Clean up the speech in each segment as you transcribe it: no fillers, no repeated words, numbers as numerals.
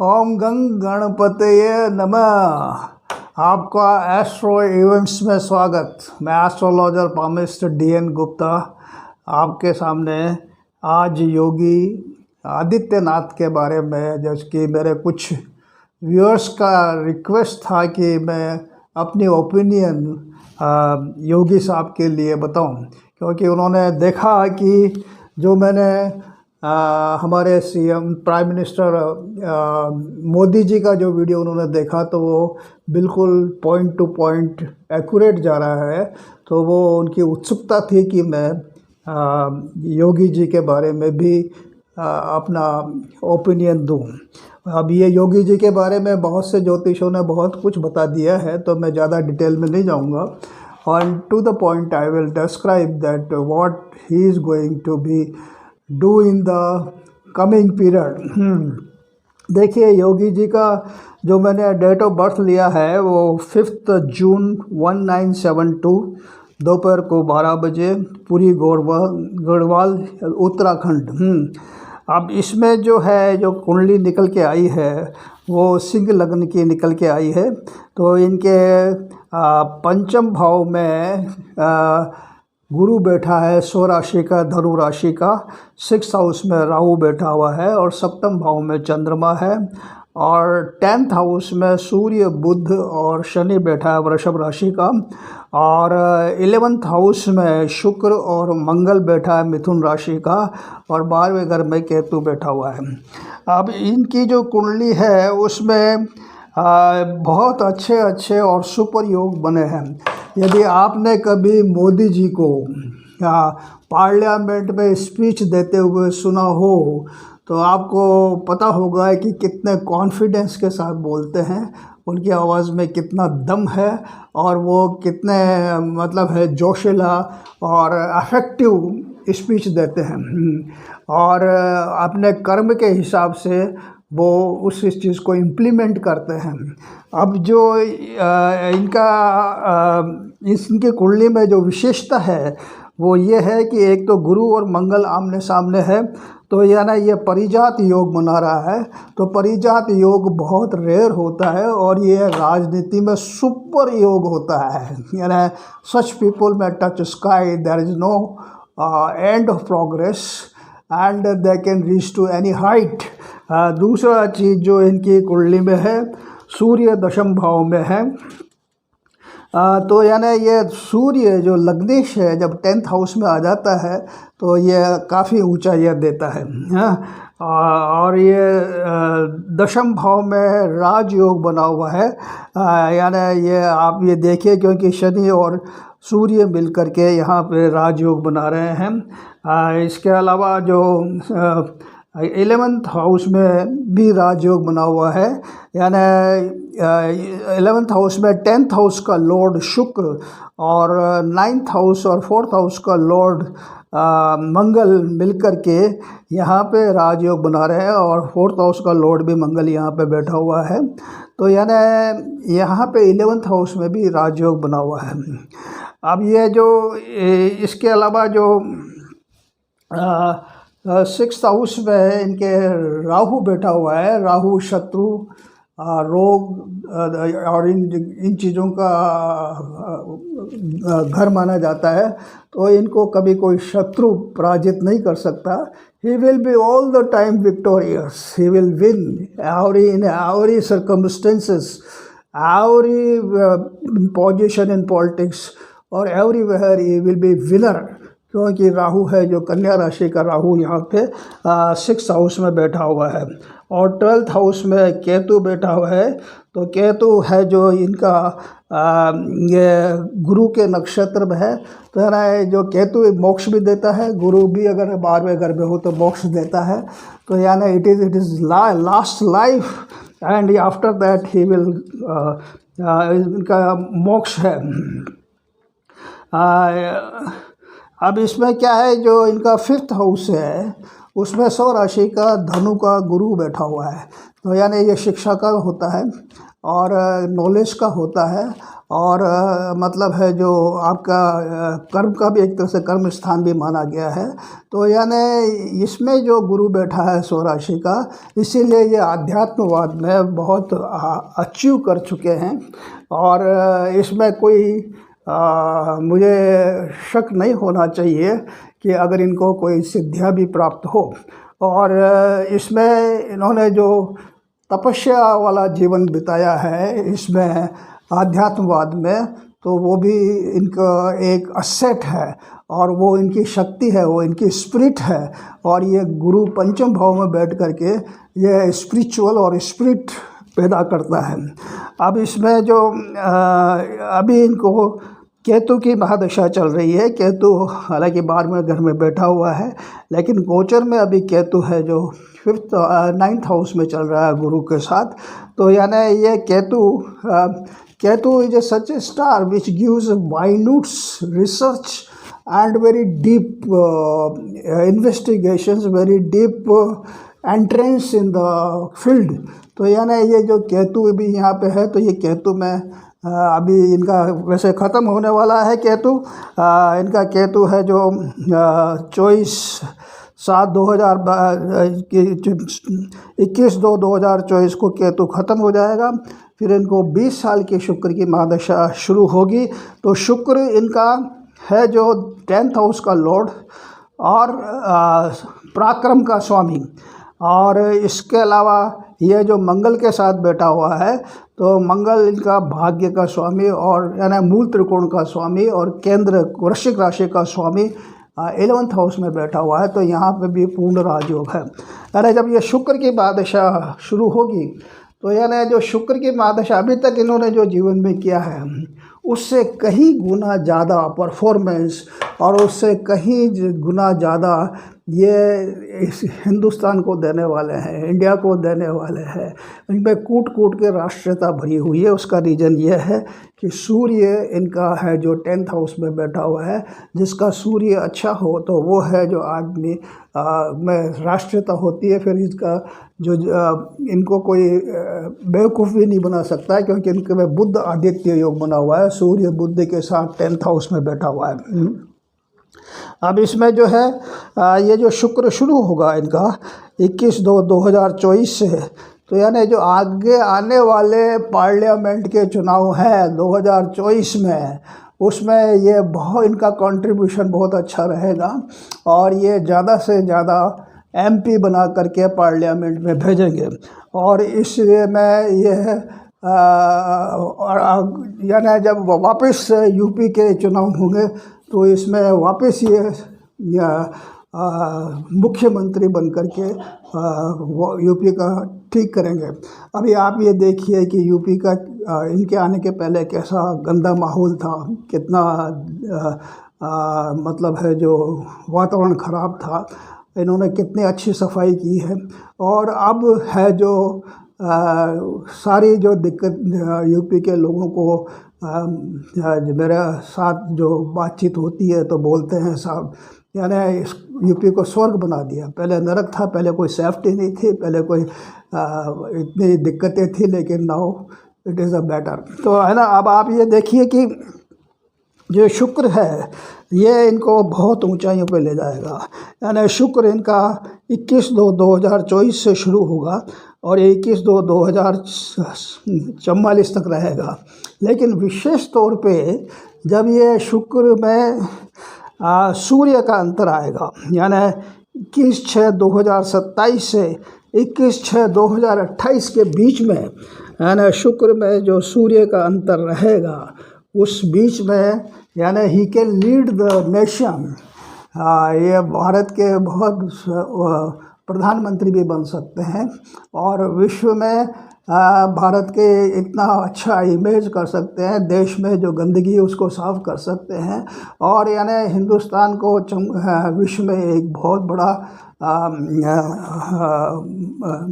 ओम गंग गणपतये नमः। आपका एस्ट्रो इवेंट्स में स्वागत। मैं एस्ट्रोलॉजर पामिस्ट DN गुप्ता आपके सामने आज योगी आदित्यनाथ के बारे में, जैसे कि मेरे कुछ व्यूअर्स का रिक्वेस्ट था कि मैं अपनी ओपिनियन योगी साहब के लिए बताऊं, क्योंकि उन्होंने देखा कि जो मैंने हमारे CM prime minister Modi ji का जो वीडियो उन्होंने देखा तो वो बिल्कुल पॉइंट टू पॉइंट एक्यूरेट जा रहा है। तो वो उनकी उत्सुकता थी कि मैं योगी जी के बारे में भी अपना ओपिनियन दूं। अब ये योगी जी के बारे में बहुत से ज्योतिषों ने बहुत कुछ बता दिया है, तो मैं ज़्यादा डिटेल में नहीं जाऊंगा। और to the point I will describe that what he is going to be do in the coming period. देखिए, योगी जी का जो मैंने डेट ऑफ बर्थ लिया है वो 5 जून 1972 दोपहर को 12 बजे, पूरी गढ़वाल उत्तराखंड। अब इसमें जो है जो कुंडली निकल के आई है वो सिंह लग्न की निकल के आई है। तो इनके पंचम भाव में गुरु बैठा है, स्वराशि का, धनु राशि का। 6th हाउस में राहु बैठा हुआ है और सप्तम भाव में चंद्रमा है। और 10th हाउस में सूर्य, बुध और शनि बैठा है, वृषभ राशि का। और 11th हाउस में शुक्र और मंगल बैठा है, मिथुन राशि का। और 12वें घर में केतु बैठा हुआ है। अब इनकी जो कुंडली है उसमें बहुत अच्छे और सुपर योग बने हैं। यदि आपने कभी मोदी जी को पार्लियामेंट में स्पीच देते हुए सुना हो तो आपको पता होगा कि कितने कॉन्फिडेंस के साथ बोलते हैं, उनकी आवाज़ में कितना दम है और वो कितने मतलब है जोशीला और अफेक्टिव स्पीच देते हैं। और अपने कर्म के हिसाब से वो उस चीज़ को इम्प्लीमेंट करते हैं। अब जो इनकी कुंडली में जो विशेषता है वो ये है कि एक तो गुरु और मंगल आमने सामने है, तो यानी ये परिजात योग बना रहा है। तो परिजात योग बहुत रेयर होता है और ये राजनीति में सुपर योग होता है। यानी such people may touch sky, there is no end of progress and they can reach to any height. दूसरा चीज़ जो इनकी कुंडली में है, सूर्य दशम भाव में है। तो यानी ये सूर्य जो लग्नेश है जब 10th हाउस में आ जाता है तो ये काफ़ी ऊंचाई देता है। और ये दशम भाव में राजयोग बना हुआ है। यानी ये आप ये देखिए, क्योंकि शनि और सूर्य मिलकर के यहाँ पे राजयोग बना रहे हैं। इसके अलावा जो 11th हाउस में भी राजयोग बना हुआ है। यानी 11th हाउस में 10th हाउस का लॉर्ड शुक्र और 9th हाउस और 4th हाउस का लॉर्ड मंगल मिलकर के यहाँ पे राजयोग बना रहे हैं। और 4th हाउस का लॉर्ड भी मंगल यहाँ पे बैठा हुआ है। तो यानी यहाँ पे 11th हाउस में भी राजयोग बना हुआ है। अब ये जो इसके अलावा जो 6th हाउस में इनके राहु बैठा हुआ है। राहु शत्रु, रोग और इन चीज़ों का घर माना जाता है। तो इनको कभी कोई शत्रु पराजित नहीं कर सकता। He will be all the time victorious, he will win in every circumstances, every position in politics और everywhere he will be winner. क्योंकि राहु है जो कन्या राशि का राहु यहाँ पे 6th हाउस में बैठा हुआ है। और 12th हाउस में केतु बैठा हुआ है। तो केतु है जो इनका ये गुरु के नक्षत्र में है। तो यानी जो केतु मोक्ष भी देता है, गुरु भी अगर 12वें घर में हो तो मोक्ष देता है। तो यानी it is last life and after that he will इनका मोक्ष है। अब इसमें क्या है, जो इनका 5th हाउस है उसमें स्वराशि का, धनु का गुरु बैठा हुआ है। तो यानी ये शिक्षा का होता है और नॉलेज का होता है और मतलब है जो आपका कर्म का भी एक तरह से कर्म स्थान भी माना गया है। तो यानी इसमें जो गुरु बैठा है स्वराशि का, इसीलिए ये आध्यात्मवाद में बहुत अचीव कर चुके हैं। और इसमें कोई मुझे शक नहीं होना चाहिए कि अगर इनको कोई सिद्धियाँ भी प्राप्त हो। और इसमें इन्होंने जो तपस्या वाला जीवन बिताया है इसमें आध्यात्मवाद में, तो वो भी इनका एक असेट है और वो इनकी शक्ति है, वो इनकी स्पिरिट है। और ये गुरु पंचम भाव में बैठ करके ये स्पिरिचुअल और स्पिरिट पैदा करता है। अब इसमें जो अभी इनको केतु की महादशा चल रही है। केतु हालांकि बाहर में घर में बैठा हुआ है, लेकिन गोचर में अभी केतु है जो 9th हाउस में चल रहा है गुरु के साथ। तो यानी ये Ketu is a such a star which gives minutes research and very deep investigations, very deep entrance in the field। तो यानी ये जो केतु भी यहाँ पे है, तो ये केतु में अभी इनका वैसे ख़त्म होने वाला है केतु। इनका केतु है जो 21/2/2024 को केतु ख़त्म हो जाएगा। फिर इनको 20 साल की शुक्र की महादशा शुरू होगी। तो शुक्र इनका है जो 10th हाउस का लॉर्ड और पराक्रम का स्वामी। और इसके अलावा ये जो मंगल के साथ बैठा हुआ है, तो मंगल इनका भाग्य का स्वामी और यानी मूल त्रिकोण का स्वामी और केंद्र वृश्चिक राशि का स्वामी 11th हाउस में बैठा हुआ है। तो यहाँ पे भी पूर्ण राजयोग है। यानी जब ये शुक्र की महादशा शुरू होगी, तो यानी जो शुक्र की महादशा अभी तक इन्होंने जो जीवन में किया है उससे कहीं गुना ज़्यादा परफॉर्मेंस और उससे कहीं गुना ज़्यादा ये इस हिंदुस्तान को देने वाले हैं, इंडिया को देने वाले हैं। इनमें कूट कूट के राष्ट्रीयता भरी हुई है। उसका रीज़न ये है कि सूर्य इनका है जो 10th हाउस में बैठा हुआ है। जिसका सूर्य अच्छा हो तो वो है जो आदमी में राष्ट्रीयता होती है। फिर इसका जो इनको कोई बेवकूफ़ भी नहीं बना सकता है, क्योंकि इनके में बुध आदित्य योग बना हुआ है। सूर्य बुध के साथ 10th हाउस में बैठा हुआ है। अब इसमें जो है ये जो शुक्र शुरू होगा इनका 21/2/2024 से, तो यानी जो आगे आने वाले पार्लियामेंट के चुनाव हैं 2024 में, उसमें ये बहुत इनका कंट्रीब्यूशन बहुत अच्छा रहेगा। और ये ज़्यादा से ज़्यादा MP बना करके पार्लियामेंट में भेजेंगे। और इसलिए मैं ये यानी जब वापस UP के चुनाव होंगे तो इसमें वापस ये मुख्यमंत्री बन करके UP का ठीक करेंगे। अभी आप ये देखिए कि UP का इनके आने के पहले कैसा गंदा माहौल था, कितना मतलब है जो वातावरण ख़राब था। इन्होंने कितनी अच्छी सफाई की है। और अब है जो सारी जो दिक्कत UP के लोगों को मेरे साथ जो बातचीत होती है तो बोलते हैं साहब, यानी UP को स्वर्ग बना दिया। पहले नरक था, पहले कोई सेफ्टी नहीं थी, पहले कोई इतनी दिक्कतें थी, लेकिन now it is a better. तो है ना। अब आप ये देखिए कि जो शुक्र है ये इनको बहुत ऊंचाइयों पे ले जाएगा। यानी शुक्र इनका 21/2/2024 से शुरू होगा और ये 21/2/2044 तक रहेगा। लेकिन विशेष तौर पे जब ये शुक्र में सूर्य का अंतर आएगा, यानी 21/6/2027 से 21/6/2028 के बीच में, यानी शुक्र में जो सूर्य का अंतर रहेगा उस बीच में, यानी he can lead the nation. ये भारत के बहुत प्रधानमंत्री भी बन सकते हैं और विश्व में भारत के इतना अच्छा इमेज कर सकते हैं। देश में जो गंदगी है उसको साफ कर सकते हैं और यानी हिंदुस्तान को विश्व में एक बहुत बड़ा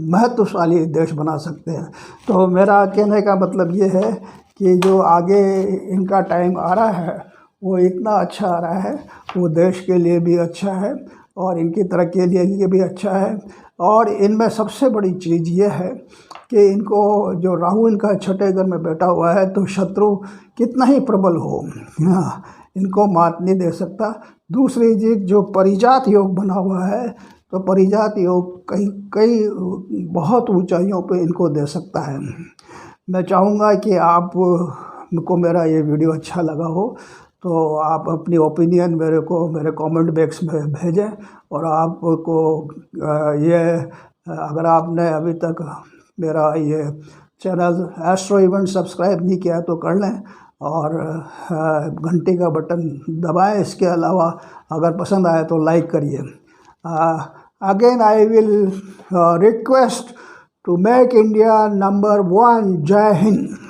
महत्वशाली देश बना सकते हैं। तो मेरा कहने का मतलब ये है कि जो आगे इनका टाइम आ रहा है वो इतना अच्छा आ रहा है, वो देश के लिए भी अच्छा है और इनकी तरक्की के लिए भी अच्छा है। और इनमें सबसे बड़ी चीज़ ये है कि इनको जो राहु इनका छठे घर में बैठा हुआ है, तो शत्रु कितना ही प्रबल हो, हाँ, इनको मात नहीं दे सकता। दूसरी चीज़, जो परिजात योग बना हुआ है, तो परिजात योग कई कई बहुत ऊंचाइयों पे इनको दे सकता है। मैं चाहूँगा कि आपको मेरा ये वीडियो अच्छा लगा हो तो आप अपनी ओपिनियन मेरे को मेरे कमेंट बॉक्स में भेजें। और आपको ये अगर आपने अभी तक मेरा ये चैनल एस्ट्रो इवेंट सब्सक्राइब नहीं किया तो कर लें और घंटी का बटन दबाएं। इसके अलावा अगर पसंद आए तो लाइक करिए। Again I will request to make India number one. Jai Hind.